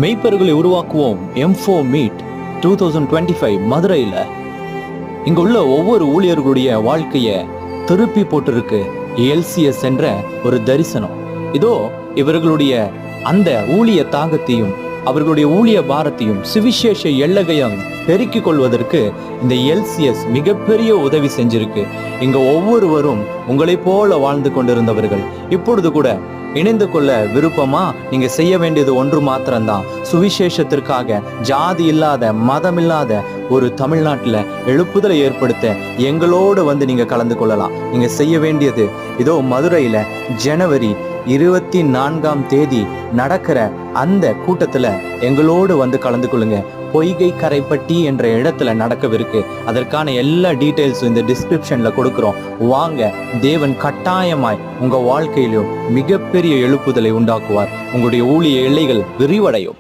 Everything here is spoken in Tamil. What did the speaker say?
மெய்ப்பர்களை உருவாக்குவோம் M4 மீட் 2025 மதுரையில். இங்க உள்ள ஒவ்வொரு ஊழியர்களுடைய வாழ்க்கையை திருப்பி போட்டிருக்கு LCS என்ற ஒரு தரிசனம். இதோ இவர்களுடைய அந்த ஊழிய தாகத்தையும் அவர்களுடைய ஊழிய பாரத்தையும் சுவிசேஷ எல்லகையும் பெருக்கிக் கொள்வதற்கு இந்த LCS மிகப்பெரிய உதவி செஞ்சிருக்கு. இங்க ஒவ்வொருவரும் உங்களை போல வாழ்ந்து கொண்டிருந்தவர்கள் இப்பொழுது கூட இணைந்து கொள்ள விருப்பமா? நீங்க செய்ய வேண்டியது ஒன்று மாத்திரம்தான். சுவிசேஷத்திற்காக ஜாதி இல்லாத மதம் இல்லாத ஒரு தமிழ்நாட்டில் எழுப்புதலை ஏற்படுத்த எங்களோடு வந்து நீங்க கலந்து கொள்ளலாம். நீங்க செய்ய வேண்டியது இதோ மதுரையில ஜனவரி 24 நடக்கிற அந்த கூட்டத்துல எங்களோடு வந்து கலந்து கொள்ளுங்க. பொய்கை கரைப்பட்டி என்ற இடத்துல நடக்கவிருக்கு. அதற்கான எல்லா டீட்டெயில்ஸும் இந்த டிஸ்கிரிப்ஷன்ல கொடுக்கிறோம். வாங்க, தேவன் கட்டாயமாய் உங்க வாழ்க்கையிலும் மிகப்பெரிய எழுப்புதலை உண்டாக்குவார். உங்களுடைய ஊழிய எல்லைகள் விரிவடையும்.